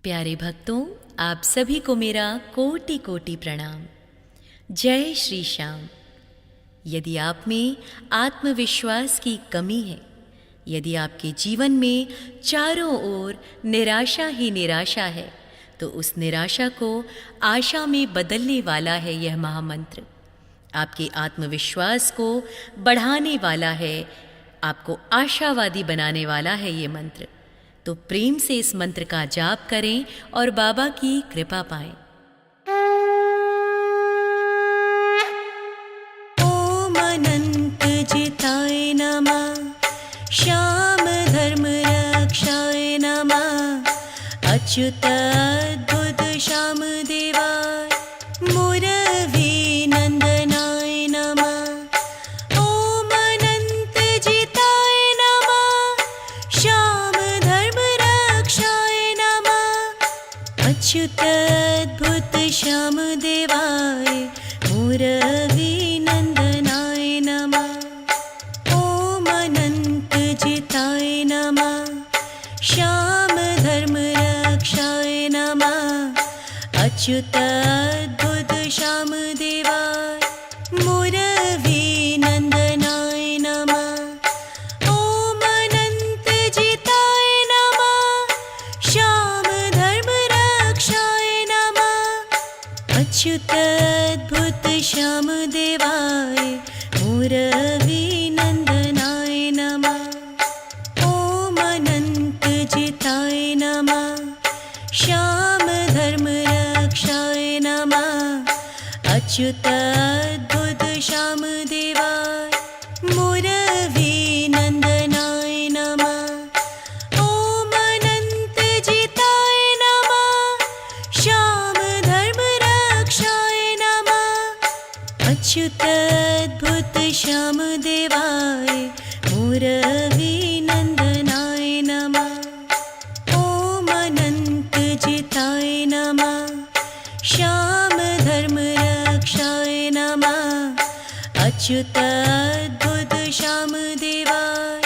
प्यारे भक्तों, आप सभी को मेरा कोटि कोटि प्रणाम। जय श्री श्याम। यदि आप में आत्मविश्वास की कमी है, यदि आपके जीवन में चारों ओर निराशा ही निराशा है, तो उस निराशा को आशा में बदलने वाला है यह महामंत्र। आपके आत्मविश्वास को बढ़ाने वाला है, आपको आशावादी बनाने वाला है ये मंत्र। तो प्रेम से इस मंत्र का जाप करें और बाबा की कृपा पाएं। ओम अनंत जिताय नमः, श्याम धर्म रक्षाय नमः, अच्युत अद्भुत श्याम देवाय मुरवी नंदनाय नमः। ओम अनंत जिताय नमः, श्याम धर्म रक्षाय नमः, अच्युत अद्भुत श्याम देवाय मुरवी नंदनाय नमः। ओम अनंत जिताय नमः, श्याम धर्म रक्षाय नमः, अच्युत अद्भुत श्याम देवाय मुरवी नंदनाय नमः। ओम अनंत जिताय नमः, श्याम धर्म रक्षाय नमः, अच्युत अद्भुत श्याम देवाय मुरवी नंदनाय नमः। ओम अनंत जिताय नमः, श्याम धर्म रक्षाय नमः, अच्युत अद्भुत श्याम देवाय मुरवी नंदनाय नमः। ओम अनंत जिताय नमः, श्याम धर्म रक्षाय नमः, अच्युत अद्भुत श्याम देवाय मुरवी नंदनाय नमः। ओम अनंत जिताय नमः, श्याम धर्म रक्षाय नमः, अच्युत अद्भुत श्याम देवाय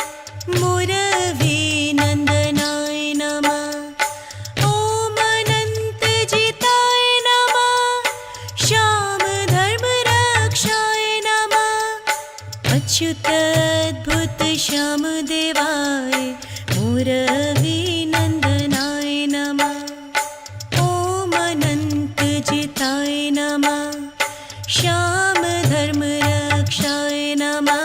मुरवी नंदनाय नमः। ओम अनंत जिताय नमः, श्याम धर्म रक्षाय नमः, अच्युत अद्भुत श्याम देवाय मुरवी नंदनाय नमः। ओम अनंत जिताय नमः, श्याम धर्म रक्षाय नमः,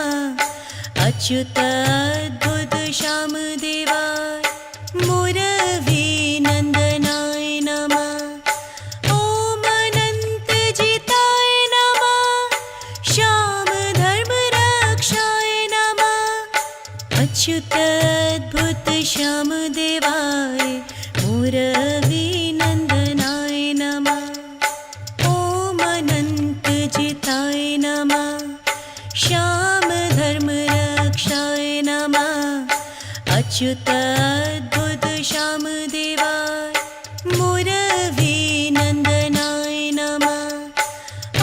अच्युत अद्भुत श्याम देवाय मुरवी नंदनाय नमः। ओम अनंत जिताय नमः, श्याम धर्म रक्षाय नमः, अच्युत अद्भुत श्याम देवाय मुरवी नंदनाय नमः। ओम अनंत जिताय नमः, श्याम धर्म रक्षाय नमः, अच्युत अद्भुत श्याम देवाय मुरवी नंदनाय नमः।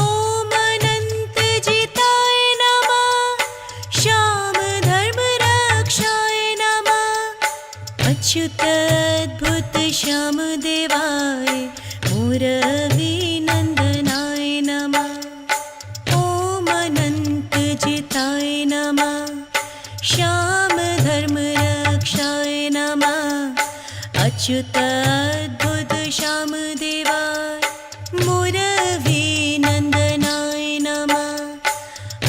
ओम अनंत जिताय नमः, श्याम धर्म रक्षाय नमः, अच्युत अद्भुत श्याम देवाय मुरवी नंदनाय नमः। ओम अनंत जिताय नमः, श्याम धर्म रक्षाय नमः, अच्युत अद्भुत श्याम देवाय मुरवी नंदनाय नमः।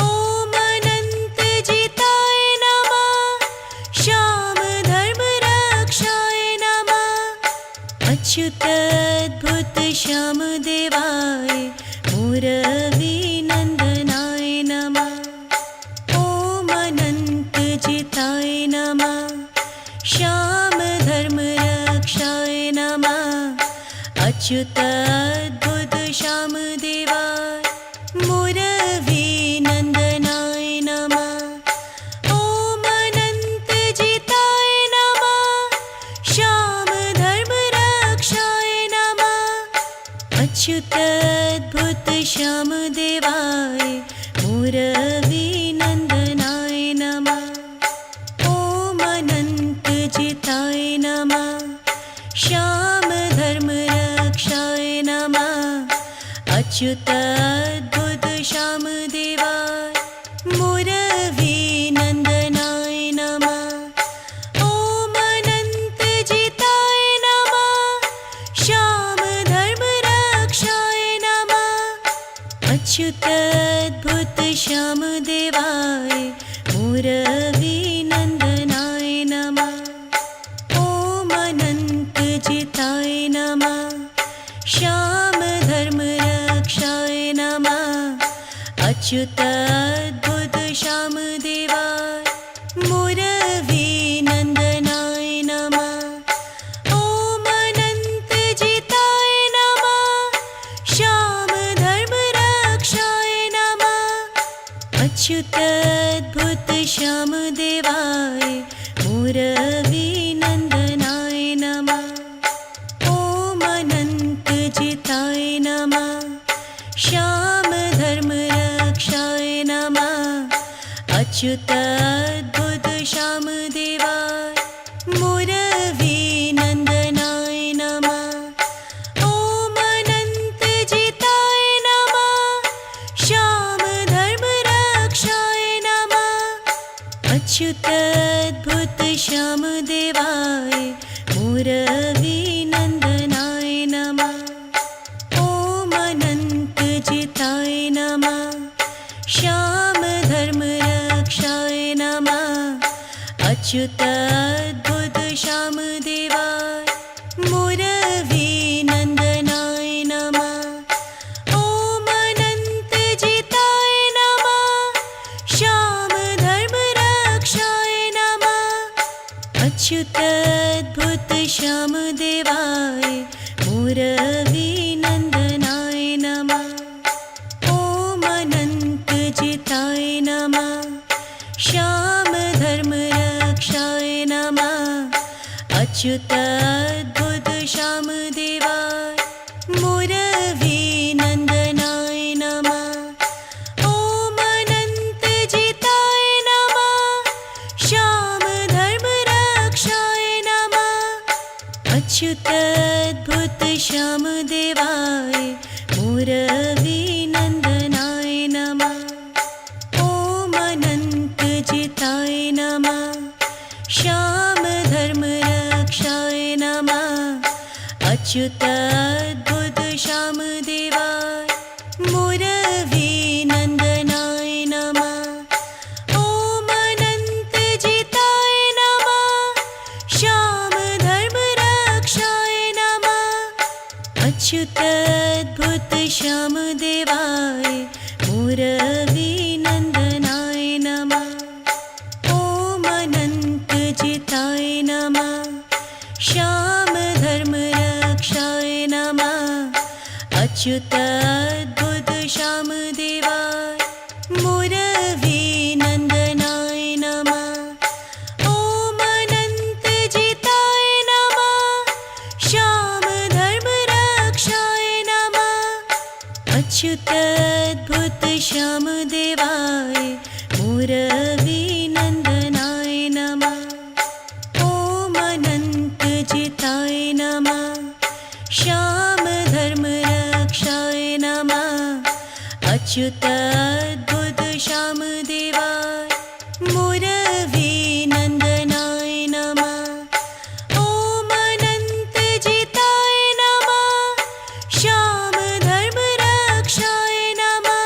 ओम अनंत जिताय नमः, श्याम धर्म रक्षाय नमः, अच्युत अद्भुत श्याम देवाय मुरवी नंदनाय नमः। ओम अनंत जिताय नमः, श्याम धर्म रक्षाय नमः, अच्युत अद्भुत श्याम देवाय मुरवी नंदनाय नमः। ओम अनंत जिताय नमः, श्याम धर्म रक्षाय नमः, अच्युत अद्भुत श्याम देवाय मुरवी नंदनाय नमः। ओम अनंत जिताय नमः, श्याम धर्म अच्युत अद्भुत श्यामदेवाय मुरवी नन्दनाय नमः। ॐ अनन्तजिताय नमः। श्याम धर्म रक्षाय नमः। अच्युत अद्भुत श्यामदेवाय मुरवी नन्दनाय नमः। ॐ अनन्तजिताय नमः। श्याम धर्म रक्षाय नमः। अच्युत अद्भुत श्यामदेवाय मुरवी नन्दनाय नमः। ॐ अनन्तजिताय नमः। श्याम धर्म रक्षाय नमः। अच्युत अद्भुत श्यामदेवाय मुरवी नन्दनाय नमः। ॐ अनन्तजिताय नमः। श्याम धर्म रक्षाय नमः। अच्युत अद्भुत श्यामदेवाय मुरवी नन्दनाय नमः। ॐ अनन्तजिताय नमः। श्याम धर्म रक्षाय नमः। अच्युत अद्भुत श्यामदेवाय मुरवी नन्दनाय नमः। ॐ अनन्तजिताय नमः। श्याम धर्म रक्षाय नमः। अच्युत अद्भुत श्यामदेवाय मुरवी नन्दनाय नमः। ॐ अनन्तजिताय नमः। श्याम धर्म रक्षाय नमः। अच्युत अद्भुत श्यामदेवाय मुरवी नन्दनाय नमः। ॐ अनन्तजिताय नमः। श्याम धर्म रक्षाय नमः। अच्युत अद्भुत श्यामदेवाय मुरवी नन्दनाय नमः। ॐ अनन्तजिताय नमः। श्याम धर्म रक्षाय नमः। अच्युत अद्भुत श्यामदेवाय मुरवी नन्दनाय नमः। ॐ अनन्तजिताय नमः। श्याम धर्म रक्षाय नमः। अच्युत अद्भुत श्यामदेवाय मुरवी नन्दनाय नमः। ॐ अनन्तजिताय नमः। श्याम धर्म रक्षाय नमः। अच्युत अद्भुत श्यामदेवाय मुरवी नन्दनाय नमः। ॐ अनन्तजिताय नमः। श्याम धर्म रक्षाय नमः। अच्युत अद्भुत श्यामदेवाय मुरवी नन्दनाय नमः। ॐ अनन्तजिताय नमः। श्याम धर्म रक्षाय नमः। अच्युत अद्भुत श्यामदेवाय मुरवी नन्दनाय नमः। ॐ अनन्तजिताय नमः। श्याम धर्म रक्षाय नमः। अच्युत अद्भुत श्यामदेवाय मुरवी नन्दनाय नमः। ॐ अनन्तजिताय नमः। श्याम धर्म रक्षाय नमः।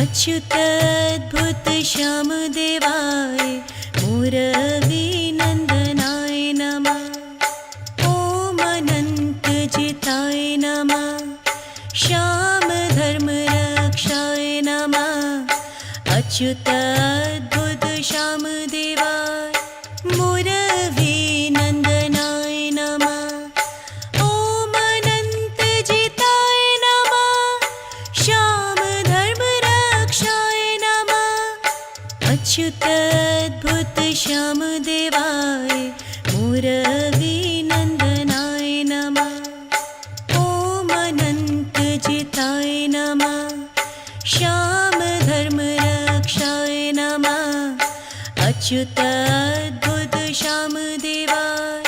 अच्युत अद्भुत श्यामदेवाय मुरवी नन्दनाय नमः। ॐ अनन्तजिताय नमः। श्याम धर्म रक्षाय नमः। अच्युत अद्भुत श्यामदेवाय मुरवी नन्दनाय नमः। ॐ अनन्तजिताय नमः। श्याम धर्म रक्षाय नमः। अच्युत अद्भुत श्यामदेवाय मुरवी नन्दनाय नमः। ॐ अनन्तजिताय नमः। श्याम धर्म रक्षाय नमः। अच्युत अद्भुत श्यामदेवाय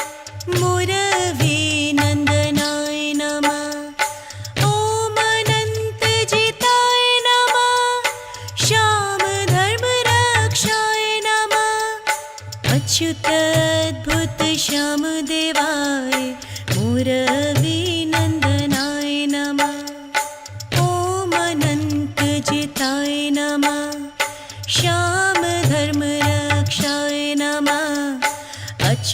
मुरवी नन्दनाय नमः। ॐ अनन्तजिताय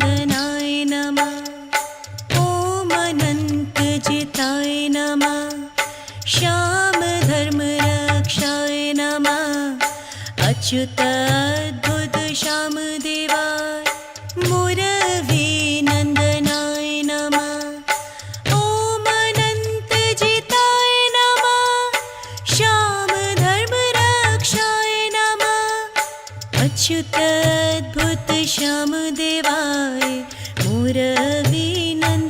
नन्दनाय नमः ॐ अनन्तजिताय नमः श्यामधर्मरक्षाय नमः अच्युत अद्भुत श्यामदेवाय मुरवीनन्दनाय नमः ॐ अनन्तजिताय नमः श्यामधर्मरक्षाय नमः अच्युत अद्भुत श्यामदेवाय मुरवीनन्दनाय